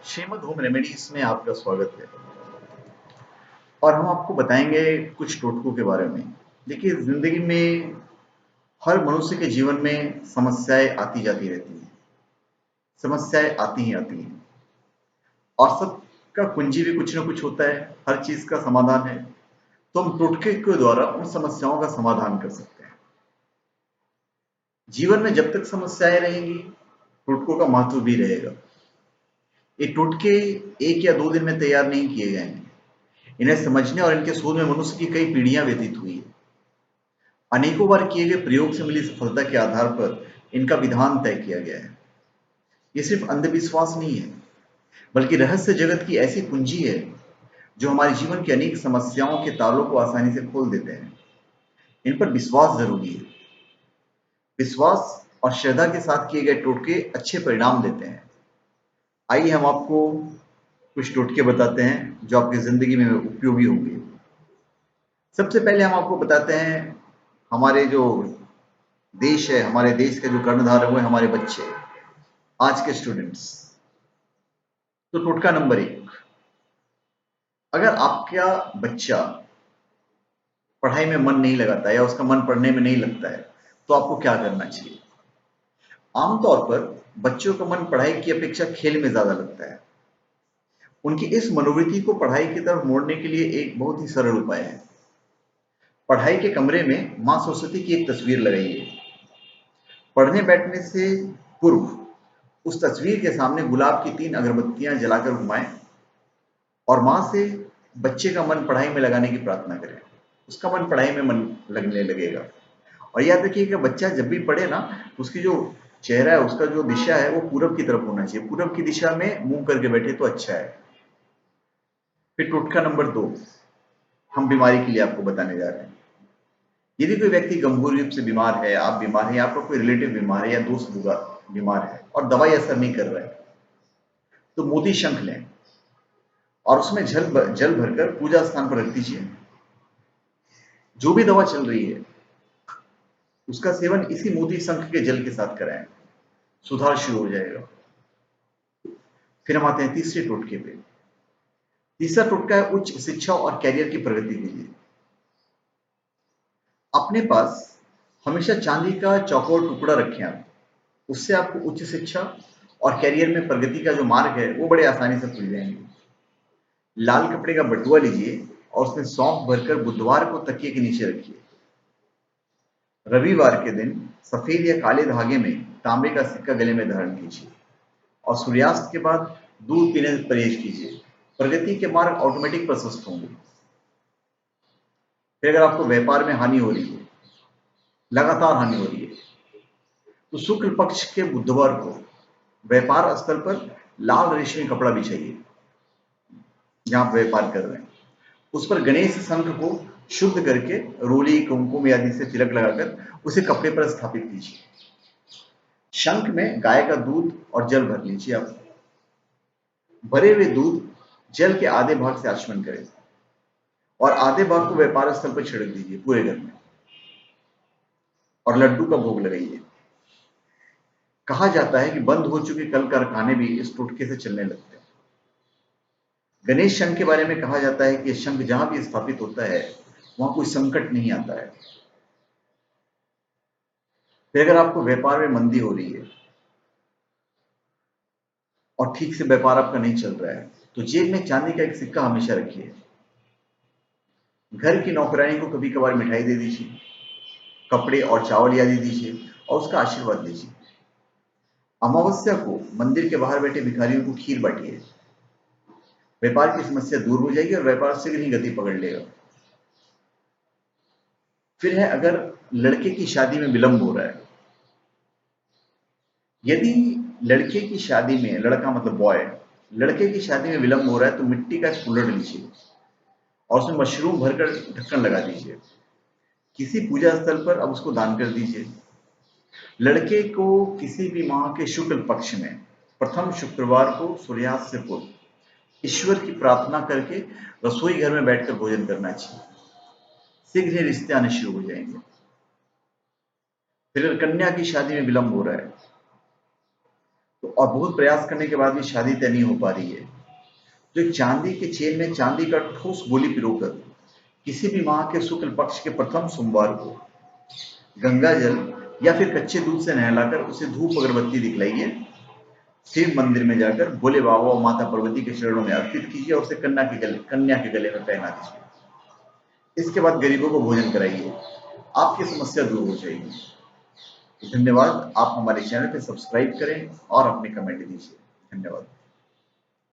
Shrimad home remedies में आपका स्वागत है। और हम आपको बताएंगे कुछ टोटकों के बारे में। देखिए, जिंदगी में हर मनुष्य के जीवन में समस्याएं आती जाती रहती हैं। समस्याएं आती ही आती हैं और सबका कुंजी भी कुछ ना कुछ होता है। हर चीज का समाधान है, तो हम टोटके के द्वारा उन समस्याओं का समाधान कर सकते हैं। जीवन में जब तक समस्याएं रहेंगी, टोटकों का महत्व भी रहेगा। ये टोटके 1 या 2 दिन में तैयार नहीं किए गए हैं। इन्हें समझने और इनके शोध में मनुष्य की कई पीढ़ियां व्यतीत हुई है। अनेकों बार किए गए प्रयोग से मिली सफलता के आधार पर इनका विधान तय किया गया है। ये सिर्फ अंधविश्वास नहीं है, बल्कि रहस्य जगत की ऐसी कुंजी है जो हमारे जीवन की अनेक समस्याओं के तालों को आसानी से खोल देते हैं। इन पर विश्वास जरूरी है। विश्वास और श्रद्धा के साथ किए गए टोटके अच्छे परिणाम देते हैं। आइए हम आपको कुछ टोटके बताते हैं जो आपकी जिंदगी में उपयोगी होंगे। सबसे पहले हम आपको बताते हैं, हमारे जो देश है, हमारे देश का जो कर्णधार है वो है हमारे बच्चे, आज के स्टूडेंट्स। तो टोटका नंबर 1, अगर आपका बच्चा पढ़ाई में मन नहीं लगाता है या उसका मन पढ़ने में नहीं लगता है, तो आपको क्या करना चाहिए। आमतौर पर बच्चों का मन पढ़ाई की अपेक्षा खेल में ज्यादा लगता है। उनकी इस मनोवृत्ति को पढ़ाई की तरफ मोड़ने के लिए एक बहुत ही सरल उपाय है। पढ़ाई के कमरे में मां सरस्वती की एक तस्वीर लगाइए। पढ़ने बैठने से पूर्व उस तस्वीर के सामने गुलाब की 3 अगरबत्तियां जलाकर घुमाएं और मां से बच्चे का मन पढ़ाई में लगाने की प्रार्थना करें। उसका मन पढ़ाई में मन लगने लगेगा। और याद रखिए कि बच्चा जब भी पढ़े ना, उसकी जो चेहरा है, उसका जो दिशा है वो पूरब की तरफ होना चाहिए। पूरब की दिशा में मुंह करके बैठे तो अच्छा है। फिर टोटका नंबर 2 हम बीमारी के लिए आपको बताने जा रहे हैं। यदि कोई व्यक्ति गंभीर रूप से बीमार है, आप बीमार हैं, आपका कोई रिलेटिव बीमार है या दोस्त बीमार है और दवाई असर नहीं कर रहा है, तो मोती शंख लें और उसमें जल भरकर पूजा स्थान पर रख दीजिए। जो भी दवा चल रही है उसका सेवन इसी मोती शंख के जल के साथ कराएं, सुधार शुरू हो जाएगा। फिर हम आते हैं तीसरे टोटके पे। तीसरा टोटका है उच्च शिक्षा और कैरियर की प्रगति के लिए। अपने पास हमेशा चांदी का चौकोर टुकड़ा रखें आप। उससे आपको उच्च शिक्षा और कैरियर में प्रगति का जो मार्ग है वो बड़े आसानी से खुल जाएंगे। लाल कपड़े का बटुआ लीजिए और उसमें सौंफ भरकर बुधवार को तकिए के नीचे रखिए। रविवार के दिन सफेद या काले धागे में तांबे का सिक्का गले में धारण कीजिए और सूर्यास्त के बाद दूध पीने से परहेज कीजिए। प्रगति के मार्ग ऑटोमेटिक प्रशस्त होंगे। फिर अगर आपको व्यापार में हानि हो रही है, लगातार हानि हो रही है, तो शुक्ल पक्ष के बुधवार को व्यापार स्थल पर लाल रेशमी कपड़ा बिछाइए। जहां आप व्यापार कर रहे हैं उस पर गणेश शंख को शुद्ध करके रोली, कुमकुम आदि से तिलक लगाकर उसे कपड़े पर स्थापित कीजिए। शंख में गाय का दूध और जल भर लीजिए। आप भरे हुए दूध जल के आधे भाग से आचमन करें और आधे भाग को व्यापार स्थल पर छिड़क दीजिए पूरे घर में और लड्डू का भोग लगाइए। कहा जाता है कि बंद हो चुके कल कारखाने भी इस टोटके से चलने लगते हैं। गणेश शंख के बारे में कहा जाता है कि शंख जहां भी स्थापित होता है वहां कोई संकट नहीं आता है। फिर अगर आपको व्यापार में मंदी हो रही है और ठीक से व्यापार आपका नहीं चल रहा है, तो जेब में चांदी का एक सिक्का हमेशा रखिए। घर की नौकरानी को कभी कभार मिठाई दे दीजिए, कपड़े और चावल आदि दीजिए और उसका आशीर्वाद लीजिए। अमावस्या को मंदिर के बाहर बैठे भिखारियों को खीर बांटिए। व्यापार की समस्या दूर हो जाएगी और व्यापार शीघ्र ही गति पकड़ लेगा। फिर है, अगर लड़के की शादी में विलंब हो रहा है, यदि लड़के की शादी में, लड़का मतलब बॉय, लड़के की शादी में विलंब हो रहा है, तो मिट्टी का एक कुल्हड़ लीजिए और उसमें मशरूम भरकर ढक्कन लगा दीजिए। किसी पूजा स्थल पर अब उसको दान कर दीजिए। लड़के को किसी भी माह के शुक्ल पक्ष में प्रथम शुक्रवार को सूर्यास्त से पूर्व ईश्वर की प्रार्थना करके रसोई घर में बैठकर भोजन करना चाहिए। शीघ्र ही रिश्ते आने शुरू हो जाएंगे। फिर अगर कन्या की शादी में विलंब हो रहा है, तो और बहुत प्रयास करने के बाद भी शादी तय नहीं हो पा रही है, तो एक चांदी के चेन में चांदी का ठोस गोली पिरोकर किसी भी माह के शुक्ल पक्ष के प्रथम सोमवार को गंगा जल या फिर कच्चे दूध से नहलाकर उसे धूप अगरबत्ती दिखलाइए। शिव मंदिर में जाकर भोले बाबा और माता पार्वती के चरणों में अर्पित कीजिए और उसे कन्या के गले में पहना दीजिए। इसके बाद गरीबों को भोजन कराइए, आपकी समस्या दूर हो जाएगी। धन्यवाद। आप हमारे चैनल पे सब्सक्राइब करें और अपने कमेंट दीजिए। धन्यवाद।